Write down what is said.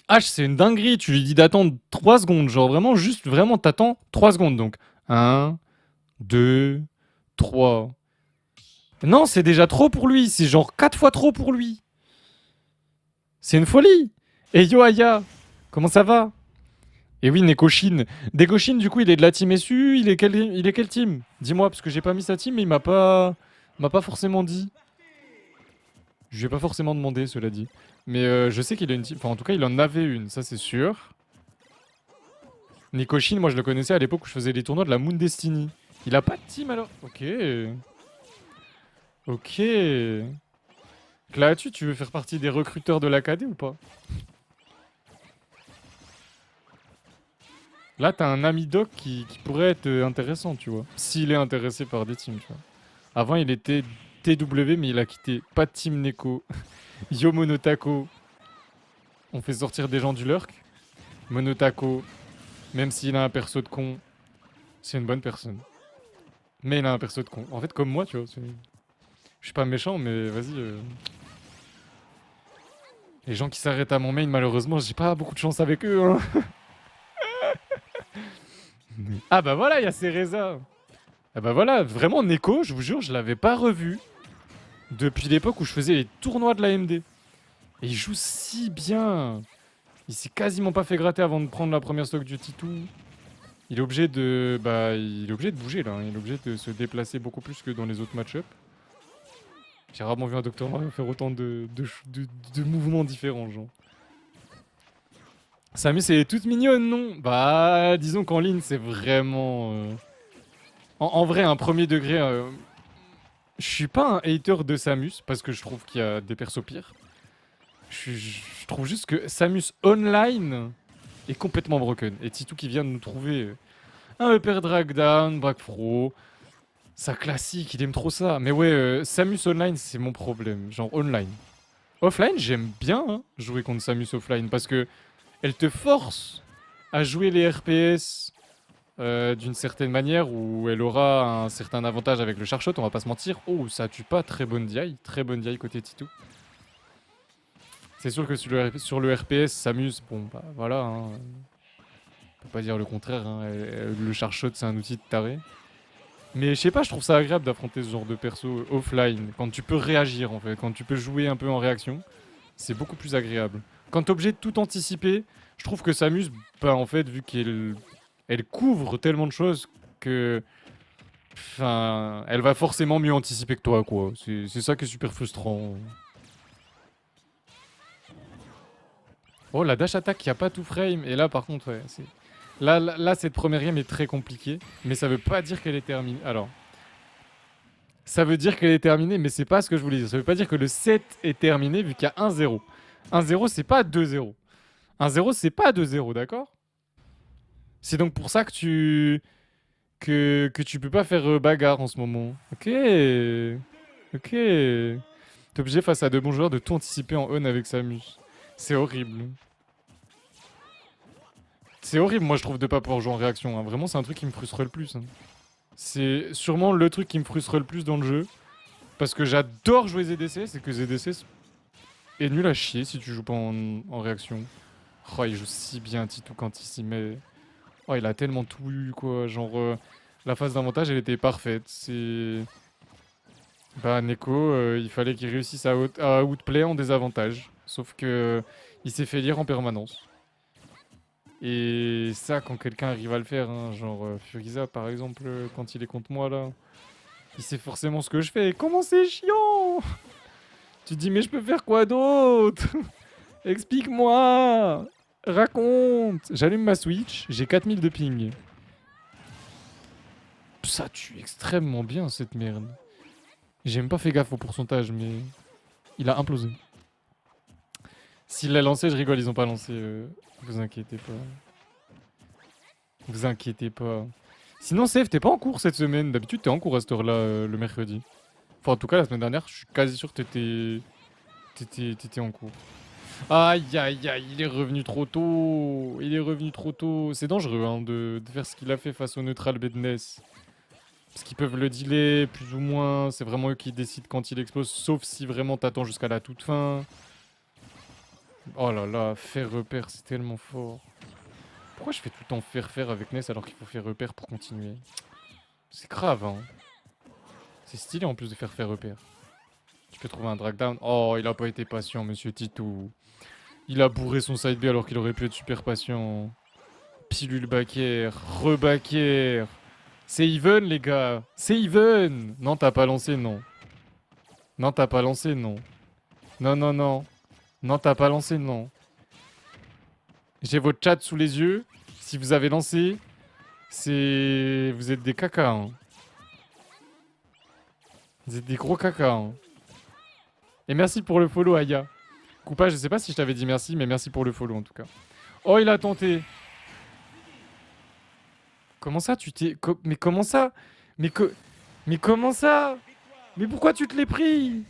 H, c'est une dinguerie. Tu lui dis d'attendre 3 secondes. Genre vraiment, juste, vraiment, t'attends 3 secondes. Donc, un, 2, 3. Non, c'est déjà trop pour lui. C'est genre 4 fois trop pour lui. C'est une folie. Et yo, Aya, comment ça va? Et oui, Nekoshin. Nekoshin, du coup, il est de la team SU. Il est quel team? Dis-moi, parce que j'ai pas mis sa team, mais il m'a pas forcément dit. Je lui ai pas forcément demandé, cela dit. Mais je sais qu'il a une team. Enfin, en tout cas, il en avait une, ça c'est sûr. Nikoshin, moi je le connaissais à l'époque où je faisais les tournois de la Moon Destiny. Il a pas de team alors? Ok. Ok. Là-dessus, tu veux faire partie des recruteurs de l'Acadé ou pas? Là, t'as un ami doc qui pourrait être intéressant, tu vois. S'il est intéressé par des teams, tu vois. Avant, il était TW, mais il a quitté. Pas de team Neko. Yo Monotako. On fait sortir des gens du lurk. Monotako, même s'il a un perso de con, c'est une bonne personne. Mais il a un perso de con. En fait, comme moi, tu vois. Je suis pas méchant, mais vas-y. Les gens qui s'arrêtent à mon main, malheureusement, j'ai pas beaucoup de chance avec eux. Hein. Ah bah voilà, il y a Cereza. Ah bah voilà, vraiment, Neko, je vous jure, je l'avais pas revu depuis l'époque où je faisais les tournois de la MD. Et il joue si bien. Il s'est quasiment pas fait gratter avant de prendre la première stock du Titou. Il est obligé de, il est obligé de bouger là. Hein. Il est obligé de se déplacer beaucoup plus que dans les autres match-up. J'ai rarement vu un Docteur Mario faire autant de mouvements différents, genre. Samus, elle est toute mignonne, non? Bah, disons qu'en ligne, c'est vraiment... en vrai, un premier degré... je suis pas un hater de Samus, parce que je trouve qu'il y a des persos pires. Je trouve juste que Samus Online est complètement broken. Et Titou qui vient de nous trouver un Upper Dragdown, Brackfro... Ça classique, il aime trop ça. Mais ouais, Samus Online, c'est mon problème. Genre online. Offline, j'aime bien hein, jouer contre Samus offline parce que elle te force à jouer les RPS d'une certaine manière où elle aura un certain avantage avec le charshot, on va pas se mentir. Oh, ça tue pas, très bonne DI côté Titou. C'est sûr que sur le RPS, Samus, bon, bah voilà, hein, on peut pas dire le contraire. Hein, le charshot, c'est un outil de taré. Mais je sais pas, je trouve ça agréable d'affronter ce genre de perso offline, quand tu peux réagir en fait, quand tu peux jouer un peu en réaction. C'est beaucoup plus agréable. Quand t'es obligé de tout anticiper, je trouve que Samus, bah en fait, vu qu'elle couvre tellement de choses que. Enfin, elle va forcément mieux anticiper que toi, quoi. C'est ça qui est super frustrant. Oh, la dash attack qui a pas tout frame. Et là, par contre, ouais, c'est. Là, cette première game est très compliquée. Mais ça veut pas dire qu'elle est terminée. Alors, ça veut dire qu'elle est terminée, mais c'est pas ce que je voulais dire. Ça veut pas dire que le set est terminé vu qu'il y a 1-0. 1-0, c'est pas 2-0. 1-0, c'est pas 2-0, d'accord? C'est donc pour ça que tu peux pas faire bagarre en ce moment. Ok. Ok. T'es obligé face à de bons joueurs de tout anticiper en on avec Samus. C'est horrible. C'est horrible, moi je trouve, de pas pouvoir jouer en réaction. Hein. Vraiment, c'est un truc qui me frustre le plus. Hein. C'est sûrement le truc qui me frustre le plus dans le jeu. Parce que j'adore jouer ZDC, c'est que ZDC est nul à chier si tu joues pas en réaction. Oh, il joue si bien Titou quand il s'y met. Oh, il a tellement tout eu, quoi. Genre, la phase d'avantage, elle était parfaite. C'est. Bah, Neko, il fallait qu'il réussisse à outplay en désavantage. Sauf que il s'est fait lire en permanence. Et ça, quand quelqu'un arrive à le faire, hein, genre Furiza par exemple, quand il est contre moi là, il sait forcément ce que je fais. Comment c'est chiant! Tu te dis, mais je peux faire quoi d'autre? Explique-moi! Raconte! J'allume ma Switch, j'ai 4000 de ping. Ça tue extrêmement bien cette merde. J'ai même pas fait gaffe au pourcentage, mais il a implosé. S'il l'a lancé, je rigole, ils ont pas lancé. Vous inquiétez pas. Vous inquiétez pas. Sinon, Seth, t'es pas en cours cette semaine. D'habitude, t'es en cours à cette heure-là, le mercredi. Enfin, en tout cas, la semaine dernière, je suis quasi sûr que t'étais en cours. Aïe, aïe, aïe, il est revenu trop tôt. Il est revenu trop tôt. C'est dangereux hein, de faire ce qu'il a fait face au neutral Bedness. Parce qu'ils peuvent le dealer, plus ou moins. C'est vraiment eux qui décident quand il explose. Sauf si vraiment t'attends jusqu'à la toute fin. Oh là là, faire repère, c'est tellement fort. Pourquoi je fais tout le temps faire avec Ness alors qu'il faut faire repère pour continuer? C'est grave, hein. C'est stylé en plus de faire repère. Tu peux trouver un drag down. Oh, il a pas été patient, monsieur Titou. Il a bourré son side B alors qu'il aurait pu être super patient. Pilule backer, rebacker. C'est even, les gars. C'est even. Non, t'as pas lancé, non. Non, t'as pas lancé, non. Non, non, non. Non, t'as pas lancé, non. J'ai votre chat sous les yeux. Si vous avez lancé, c'est... Vous êtes des caca, hein. Vous êtes des gros caca, hein. Et merci pour le follow, Aya. Coupa, je sais pas si je t'avais dit merci, mais merci pour le follow, en tout cas. Oh, il a tenté. Comment ça, tu t'es... Mais comment ça? Mais comment ça? Mais pourquoi tu te l'es pris?